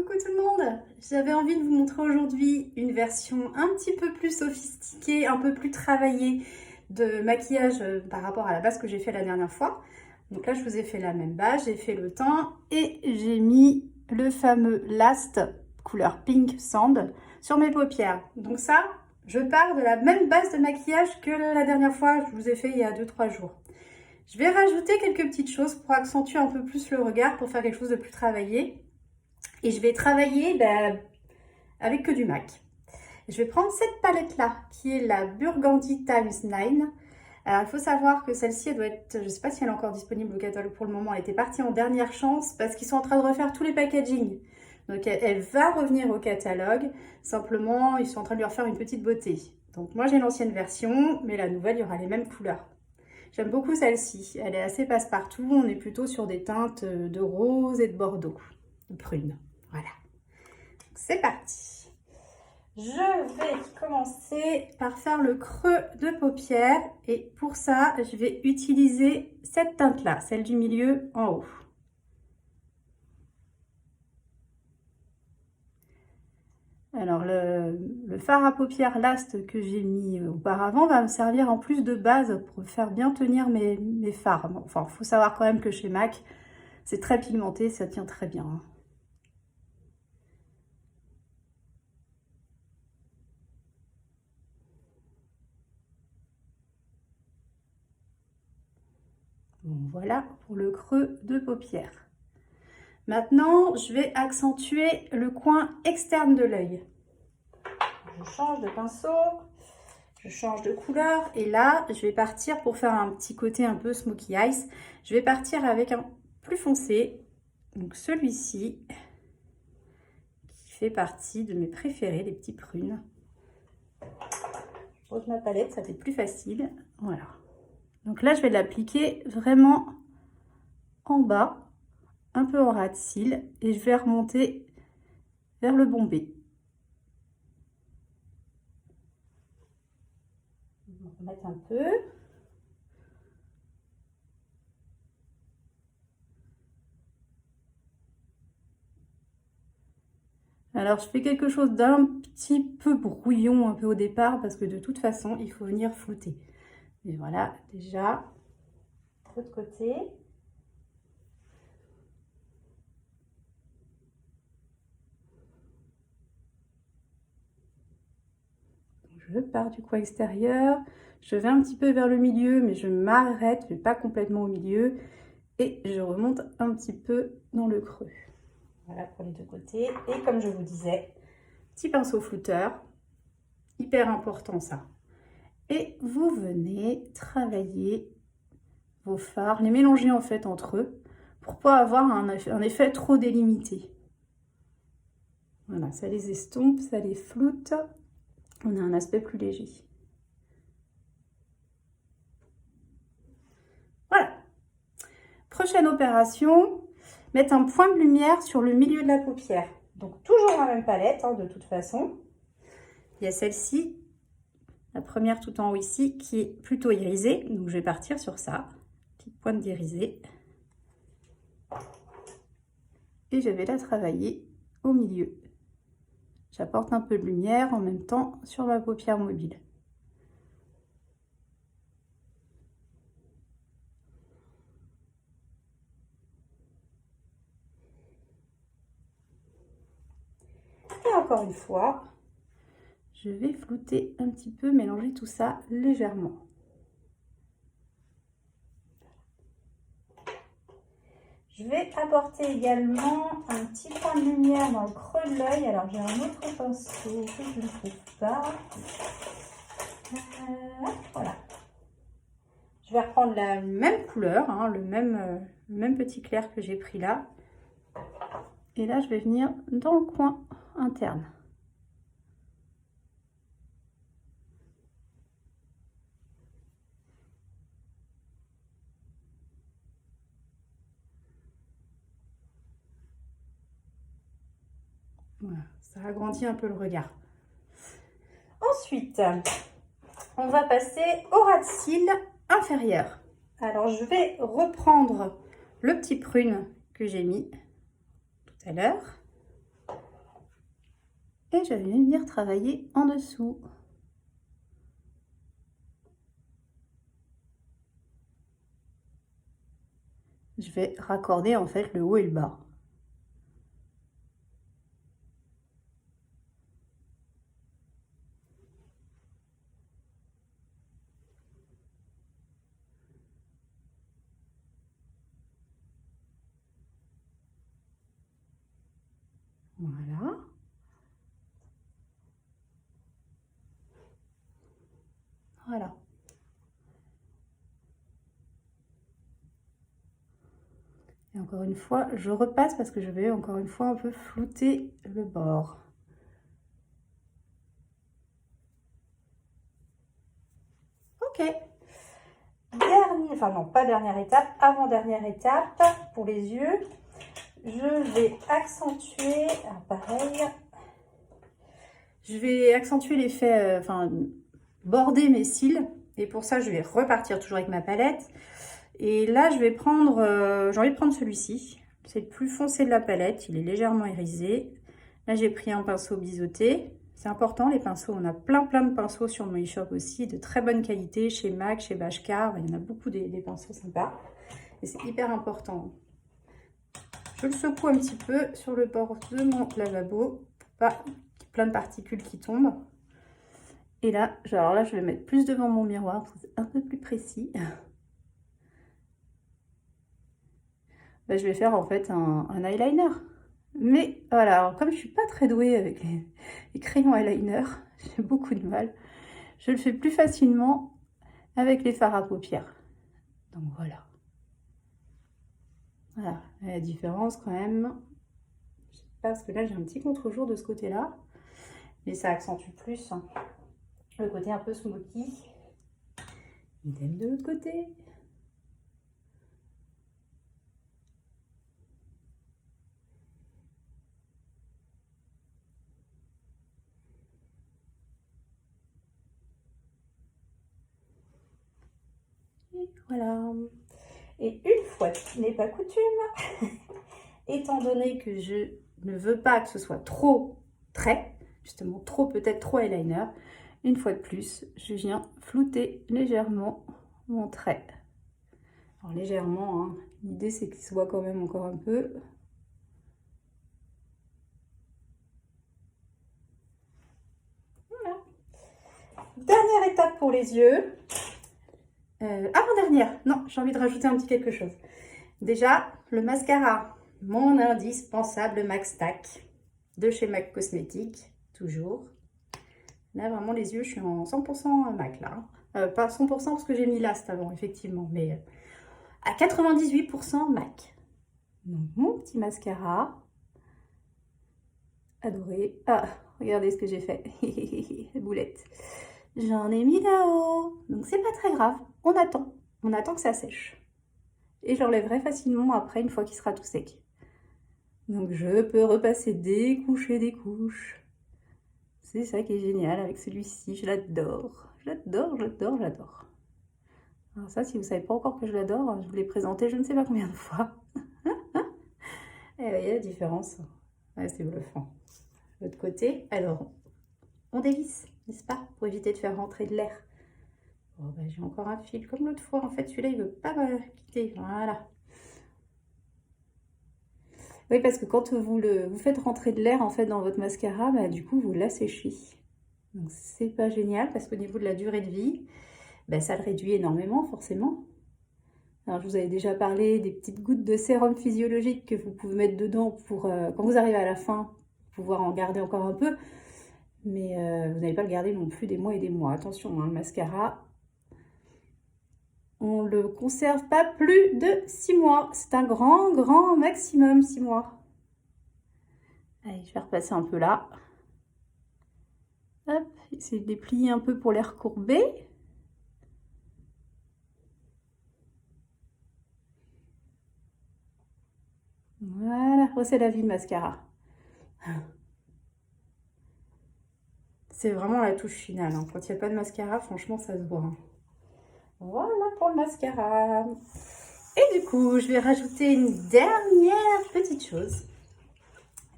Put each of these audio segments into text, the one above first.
Coucou tout le monde! J'avais envie de vous montrer aujourd'hui une version un petit peu plus sophistiquée, un peu plus travaillée de maquillage par rapport à la base que j'ai fait la dernière fois. Donc là, je vous ai fait la même base, j'ai fait le teint et j'ai mis le fameux Last couleur Pink Sand sur mes paupières. Donc ça, je pars de la même base de maquillage que la dernière fois que je vous ai fait il y a 2-3 jours. Je vais rajouter quelques petites choses pour accentuer un peu plus le regard, pour faire quelque chose de plus travaillé. Et je vais travailler avec que du MAC. Je vais prendre cette palette-là, qui est la Burgundy Times 9. Alors, il faut savoir que celle-ci, elle doit être, je ne sais pas si elle est encore disponible au catalogue pour le moment, elle était partie en dernière chance parce qu'ils sont en train de refaire tous les packaging. Donc, elle va revenir au catalogue. Simplement, ils sont en train de lui refaire une petite beauté. Donc, moi, j'ai l'ancienne version, mais la nouvelle, il y aura les mêmes couleurs. J'aime beaucoup celle-ci. Elle est assez passe-partout. On est plutôt sur des teintes de rose et de bordeaux, de prune. Voilà. C'est parti. Je vais commencer par faire le creux de paupière. Et pour ça, je vais utiliser cette teinte-là, celle du milieu en haut. Alors, le fard à paupières Last que j'ai mis auparavant va me servir en plus de base pour faire bien tenir mes fards. Enfin, il faut savoir quand même que chez MAC, c'est très pigmenté, ça tient très bien. Bon, voilà pour le creux de paupière. Maintenant, je vais accentuer le coin externe de l'œil. Je change de pinceau, je change de couleur et là, je vais partir pour faire un petit côté un peu smoky eyes. Je vais partir avec un plus foncé, donc celui-ci, qui fait partie de mes préférés, les petits prunes. Je pose ma palette, ça fait plus facile. Voilà. Donc là, je vais l'appliquer vraiment en bas, un peu en ras de cils, et je vais remonter vers le bombé. On va remettre un peu. Alors, je fais quelque chose d'un petit peu brouillon un peu au départ parce que de toute façon, il faut venir flouter. Et voilà, déjà, de l'autre côté. Je pars du coin extérieur, je vais un petit peu vers le milieu, mais je m'arrête, mais pas complètement au milieu. Et je remonte un petit peu dans le creux. Voilà pour les deux côtés. Et comme je vous disais, petit pinceau flouteur, hyper important ça. Et vous venez travailler vos fards, les mélanger en fait entre eux pour pas avoir un effet trop délimité. Voilà, ça les estompe, ça les floute. On a un aspect plus léger. Voilà. Prochaine opération, mettre un point de lumière sur le milieu de la paupière. Donc toujours la même palette de toute façon. Il y a celle-ci, la première tout en haut ici, qui est plutôt irisée. Donc je vais partir sur ça, petite pointe d'irisée. Et je vais la travailler au milieu. J'apporte un peu de lumière en même temps sur ma paupière mobile. Et encore une fois, je vais flouter un petit peu, mélanger tout ça légèrement. Je vais apporter également un petit point de lumière dans le creux de l'œil. Alors j'ai un autre pinceau que je ne trouve pas. Voilà. Je vais reprendre la même couleur, le même petit clair que j'ai pris là. Et là, je vais venir dans le coin interne. Voilà, ça agrandit un peu le regard. Ensuite, on va passer au ras de cils inférieur. Alors, je vais reprendre le petit prune que j'ai mis tout à l'heure. et je vais venir travailler en dessous. Je vais raccorder en fait le haut et le bas. Voilà. Voilà. Et encore une fois, je repasse parce que je vais encore une fois un peu flouter le bord. Ok. Enfin non, pas dernière étape, avant-dernière étape pour les yeux. Je vais accentuer, pareil, je vais accentuer l'effet, enfin border mes cils. Et pour ça, je vais repartir toujours avec ma palette. Et là, je vais prendre, j'ai envie de prendre celui-ci. C'est le plus foncé de la palette, il est légèrement irisé. Là, j'ai pris un pinceau biseauté. C'est important, les pinceaux. On a plein de pinceaux sur mon e-shop aussi, de très bonne qualité, chez MAC, chez Bashkar. Il y en a beaucoup des pinceaux sympas. Et c'est hyper important. Je le secoue un petit peu sur le bord de mon lavabo, pour pas qu'il y ait plein de particules qui tombent. Et là, alors là, je vais mettre plus devant mon miroir, pour être un peu plus précis. Ben, je vais faire en fait un eyeliner. Mais voilà, alors comme je suis pas très douée avec les crayons eyeliner, j'ai beaucoup de mal. Je le fais plus facilement avec les fards à paupières. Donc voilà. Voilà, la différence quand même. Je sais pas, parce que là j'ai un petit contre-jour de ce côté-là. Mais ça accentue plus le côté un peu smoky. Idem de l'autre côté. Et voilà. Et une fois ce n'est pas coutume, étant donné que je ne veux pas que ce soit trop trait, justement peut-être trop eyeliner, une fois de plus, je viens flouter légèrement mon trait. Alors légèrement, hein. L'idée c'est qu'il se voit quand même encore un peu. Voilà. Dernière étape pour les yeux. Avant-dernière, non, j'ai envie de rajouter un petit quelque chose. Déjà, le mascara, mon indispensable MAC Stack de chez MAC Cosmétiques, toujours. Là, vraiment, les yeux, je suis en 100% MAC, là. Pas 100% parce que j'ai mis Last avant, effectivement, mais à 98% MAC. Donc, mon petit mascara. Adoré. Ah, regardez ce que j'ai fait. Boulette. J'en ai mis là-haut. Donc, c'est pas très grave. On attend. On attend que ça sèche. Et j'enlèverai facilement après, une fois qu'il sera tout sec. Donc, je peux repasser des couches. C'est ça qui est génial avec celui-ci. Je l'adore. J'adore. Alors ça, si vous ne savez pas encore que je l'adore, je vous l'ai présenté je ne sais pas combien de fois. Et vous voyez la différence. Ouais, c'est bluffant. De l'autre côté, alors, on dévisse, n'est-ce pas? Pour éviter de faire rentrer de l'air. Bon, ben, j'ai encore un fil comme l'autre fois. En fait, celui-là, il ne veut pas me quitter. Voilà. Oui, parce que quand vous faites rentrer de l'air en fait dans votre mascara, bah, du coup, vous l'asséchez. Donc, c'est pas génial parce qu'au niveau de la durée de vie, bah, ça le réduit énormément, forcément. Alors, je vous avais déjà parlé des petites gouttes de sérum physiologique que vous pouvez mettre dedans pour, quand vous arrivez à la fin, pouvoir en garder encore un peu. Mais vous n'allez pas le garder non plus des mois et des mois. Attention, hein, le mascara, on ne le conserve pas plus de 6 mois. C'est un grand maximum, 6 mois. Allez, je vais repasser un peu là. Hop, essayer de les plier un peu pour les recourber. Voilà, oh, c'est la vie le mascara. C'est vraiment la touche finale. Hein. Quand il n'y a pas de mascara, franchement, ça se voit. Hein. Voilà pour le mascara. Et du coup, je vais rajouter une dernière petite chose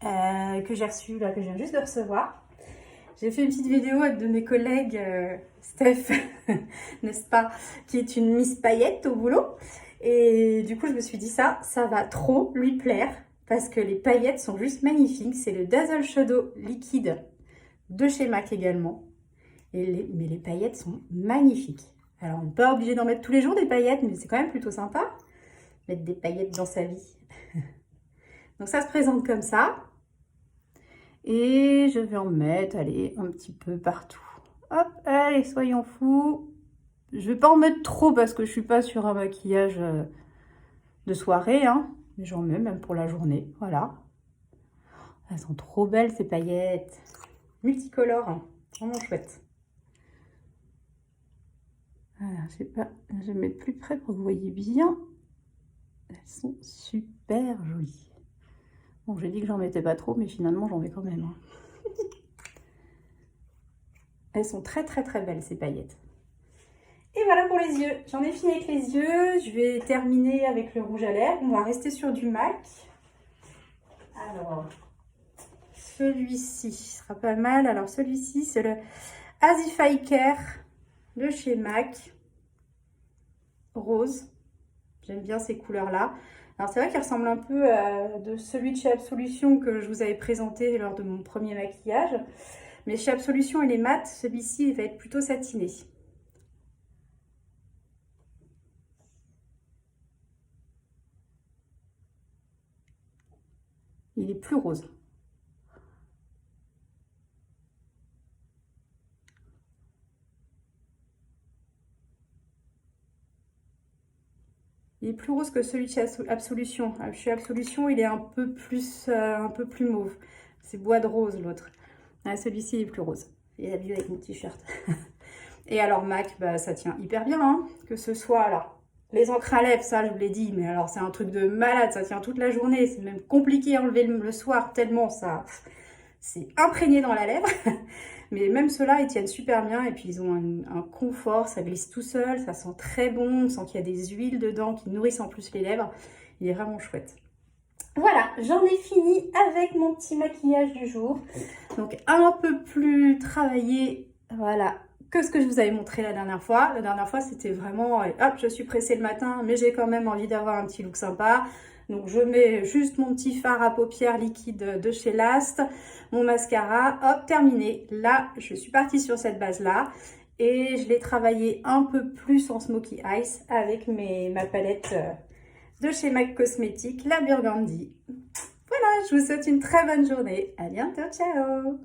que j'ai reçue, là, que je viens juste de recevoir. J'ai fait une petite vidéo avec de mes collègues, Steph, n'est-ce pas, qui est une Miss Paillette au boulot. Et du coup, je me suis dit ça va trop lui plaire parce que les paillettes sont juste magnifiques. C'est le Dazzle Shadow liquide de chez MAC également. Mais les paillettes sont magnifiques. Alors, on n'est pas obligé d'en mettre tous les jours des paillettes, mais c'est quand même plutôt sympa. Mettre des paillettes dans sa vie. Donc ça se présente comme ça. Et je vais en mettre, allez, un petit peu partout. Hop, allez, soyons fous. Je vais pas en mettre trop parce que je suis pas sur un maquillage de soirée, hein. Mais j'en mets même pour la journée, voilà. Elles sont trop belles ces paillettes. Multicolores, hein. Vraiment chouette. Voilà, je vais mettre plus près pour que vous voyez bien. Elles sont super jolies. Bon, j'ai dit que j'en mettais pas trop, mais finalement, j'en mets quand même. Hein. Elles sont très, très, très belles, ces paillettes. Et voilà pour les yeux. J'en ai fini avec les yeux. Je vais terminer avec le rouge à lèvres. On va rester sur du MAC. Alors, celui-ci sera pas mal. Alors, celui-ci, c'est le Azify Care de chez MAC. Rose. J'aime bien ces couleurs-là. Alors, c'est vrai qu'il ressemble un peu à de celui de chez Absolution que je vous avais présenté lors de mon premier maquillage. Mais chez Absolution, il est mat. Celui-ci, il va être plutôt satiné. Il est plus rose. Il est plus rose que celui de chez Absolution. Chez Absolution, il est un peu plus mauve. C'est bois de rose, l'autre. Ah, celui-ci est plus rose. Il est habillé avec mon t-shirt. Et alors, MAC, bah, ça tient hyper bien. Hein, que ce soit, alors, les encres à lèvres, ça, je vous l'ai dit. Mais alors, c'est un truc de malade. Ça tient toute la journée. C'est même compliqué à enlever le soir, tellement ça... C'est imprégné dans la lèvre. Mais même ceux-là, ils tiennent super bien. Et puis, ils ont un confort. Ça glisse tout seul. Ça sent très bon. On sent qu'il y a des huiles dedans qui nourrissent en plus les lèvres. Il est vraiment chouette. Voilà, j'en ai fini avec mon petit maquillage du jour. Donc, un peu plus travaillé, voilà, que ce que je vous avais montré la dernière fois. La dernière fois, c'était vraiment, hop, je suis pressée le matin, mais j'ai quand même envie d'avoir un petit look sympa. Donc, je mets juste mon petit fard à paupières liquide de chez Last, mon mascara, hop, terminé. Là, je suis partie sur cette base-là et je l'ai travaillé un peu plus en Smoky Eyes avec ma palette de chez MAC Cosmetics, la Burgundy. Voilà, je vous souhaite une très bonne journée. À bientôt, ciao!